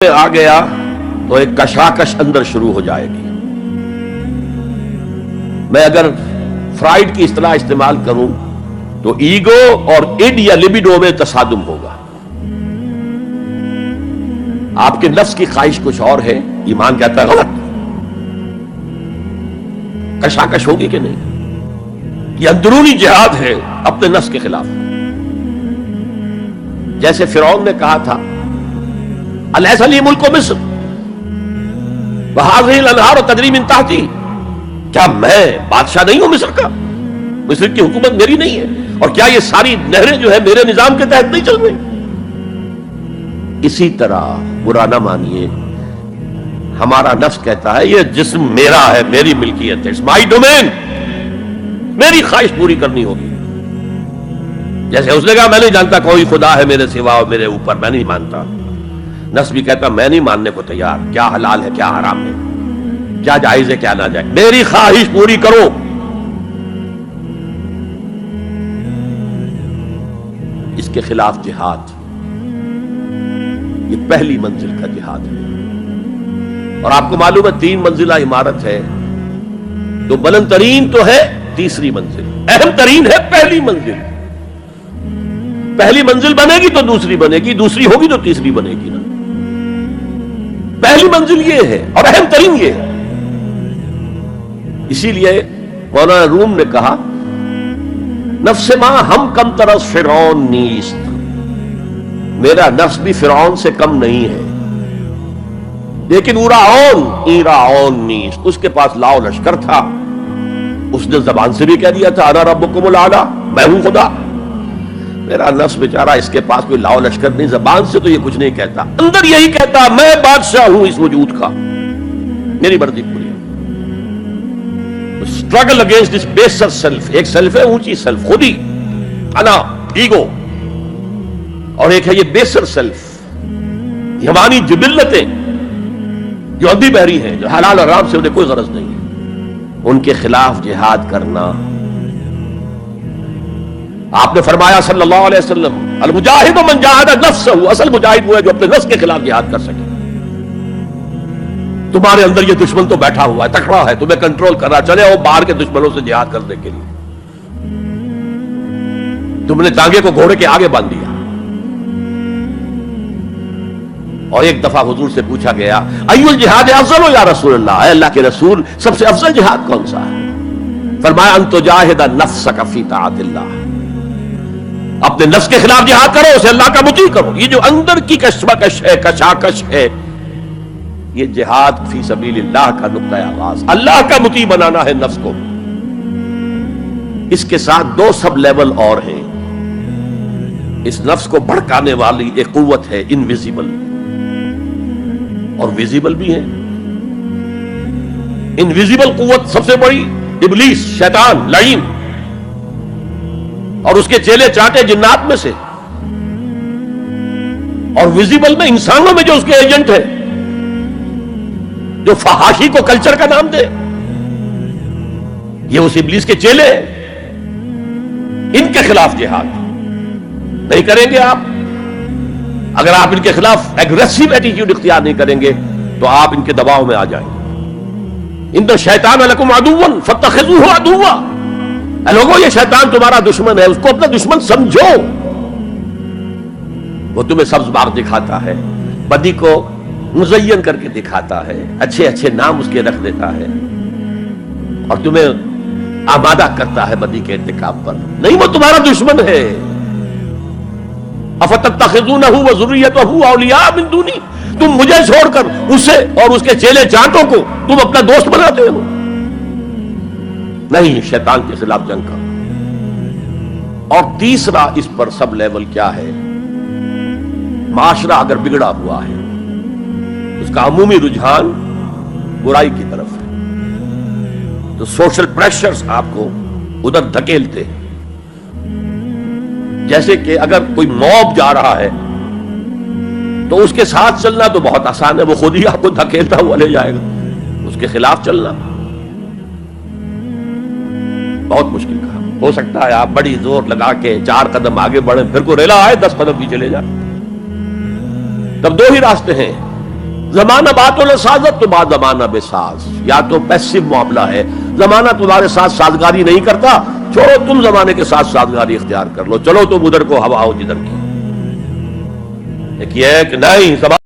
آ گیا تو ایک کشاکش اندر شروع ہو جائے گی. میں اگر فرائیڈ کی اصطلاح استعمال کروں تو ایگو اور اڈ یا لبیڈو میں تصادم ہوگا. آپ کے نفس کی خواہش کچھ اور ہے، ایمان کہتا ہے غلط. کشاکش ہوگی کہ نہیں؟ یہ اندرونی جہاد ہے اپنے نفس کے خلاف. جیسے فرعون نے کہا تھا الیس لی ملک مصر وہذہ الانہار تجری من تحتی، کیا میں بادشاہ نہیں ہوں مصر کا؟ مصر کی حکومت میری نہیں ہے، اور کیا یہ ساری نہریں جو ہے میرے نظام کے تحت نہیں چل رہی؟ اسی طرح برا نہ مانیے، ہمارا نفس کہتا ہے یہ جسم میرا ہے، میری ملکیت ہے، اٹس مائی ڈومین، میری خواہش پوری کرنی ہوگی. جیسے اس نے کہا میں نہیں جانتا کوئی خدا ہے میرے سوا اور میرے اوپر، میں نہیں مانتا. نفس بھی کہتا میں نہیں ماننے کو تیار، کیا حلال ہے کیا حرام ہے، کیا جائز ہے کیا ناجائز، میری خواہش پوری کرو. اس کے خلاف جہاد، یہ پہلی منزل کا جہاد ہے. اور آپ کو معلوم ہے 3 منزلہ عمارت ہے، تو بلند ترین تو ہے تیسری منزل، اہم ترین ہے پہلی منزل. پہلی منزل بنے گی تو دوسری بنے گی، دوسری ہوگی تو تیسری بنے گی نا. پہلی منزل یہ ہے اور اہم ترین یہ ہے. اسی لیے مولانا روم نے کہا نفس ماں ہم کم طرز فرعون نیست، میرا نفس بھی فرعون سے کم نہیں ہے، لیکن ایراون نیست، اس کے پاس لاؤ لشکر تھا، اس نے زبان سے بھی کہہ دیا تھا انا ربکم الاعلی، میں ہوں خدا. میرا نفس بیچارہ اس کے پاس کوئی لاؤ لشکر نہیں، زبان سے تو یہ کچھ نہیں کہتا، اندر یہی کہتا میں بادشاہ ہوں اس وجود کا، میری مرضی پوری. اسٹرگل اگینسٹ دس بیسر سیلف، ایک سیلف ہے اونچی سیلف، خود ہی انا ایگو، اور ایک ہے یہ بیسر سیلف، یہ ہماری جبلتیں جو اندھی بہری ہیں، جو حلال اور حرام سے انہیں کوئی غرض نہیں ہے، ان کے خلاف جہاد کرنا. آپ نے فرمایا صلی اللہ علیہ وسلم المجاہد من جاہد نفسہ، اصل مجاہد وہ ہے جو اپنے نفس کے خلاف جہاد کر سکے. تمہارے اندر یہ دشمن تو بیٹھا ہوا ہے، تکڑا ہے، تمہیں کنٹرول کر رہا، چلے وہ باہر کے دشمنوں سے جہاد کرنے کے لیے. تم نے ٹانگے کو گھوڑے کے آگے باندھ دیا. اور ایک دفعہ حضور سے پوچھا گیا ایو الجہاد افضل یا رسول اللہ، اے اللہ کے رسول سب سے افضل جہاد کون سا ہے؟ فرمایا ان تجاہد نفسک فی طاعت اللہ، اپنے نفس کے خلاف جہاد کرو، اسے اللہ کا مطیع کرو. یہ جو اندر کی کشمکش ہے، کشاکش ہے، یہ جہاد فی سبیل اللہ کا نقطہ آغاز، اللہ کا مطیع بنانا ہے نفس کو. اس کے ساتھ 2 سب لیول اور ہیں. اس نفس کو بھڑکانے والی ایک قوت ہے انویزیبل، اور ویزیبل بھی ہے. انویزیبل قوت سب سے بڑی ابلیس، شیطان لعین، اور اس کے چیلے چاٹے جنات میں سے، اور ویزیبل میں انسانوں میں جو اس کے ایجنٹ ہے، جو فحاشی کو کلچر کا نام دے، یہ اس ابلیس کے چیلے ہیں. ان کے خلاف جہاد نہیں کریں گے آپ. اگر آپ ان کے خلاف ایگریسو ایٹیٹیوڈ اختیار نہیں کریں گے تو آپ ان کے دباؤ میں آ جائیں گے. ان الشیطان لکم عدو فاتخذوہ عدوا، اے لوگوں یہ شیطان تمہارا دشمن ہے، اس کو اپنا دشمن سمجھو. وہ تمہیں سبز باغ دکھاتا ہے، بدی کو مزین کر کے دکھاتا ہے، اچھے اچھے نام اس کے رکھ دیتا ہے، اور تمہیں آمادہ کرتا ہے بدی کے ارتکاب پر. نہیں، وہ تمہارا دشمن ہے. افتتخذونہ وذریتہ اولیاء من دونی، تم مجھے چھوڑ کر اسے اور اس کے چیلے چانٹوں کو تم اپنا دوست بناتے ہو. نہیں، شیطان کے خلاف جنگ کرو. اور تیسرا اس پر سب لیول کیا ہے؟ معاشرہ اگر بگڑا ہوا ہے، اس کا عمومی رجحان برائی کی طرف ہے، تو سوشل پریشرز آپ کو ادھر دھکیلتے ہیں. جیسے کہ اگر کوئی موب جا رہا ہے تو اس کے ساتھ چلنا تو بہت آسان ہے، وہ خود ہی آپ کو دھکیلتا ہوا لے جائے گا. اس کے خلاف چلنا بہت مشکل کام. ہو سکتا ہے آپ بڑی زور لگا کے 4 قدم آگے بڑھیں، پھر کو ریلا آئے 10 قدم پیچھے لے جائے. تب 2 ہی راستے ہیں، زمانہ بات سازت تو بعد زمانہ بے ساز، یا تو پیسو معاملہ ہے، زمانہ تمہارے ساتھ سازگاری نہیں کرتا، چھوڑو تم زمانے کے ساتھ سازگاری اختیار کر لو، چلو تم ادھر کو ہوا ہو جدھر کی. ایک یہ ہے کہ نہیں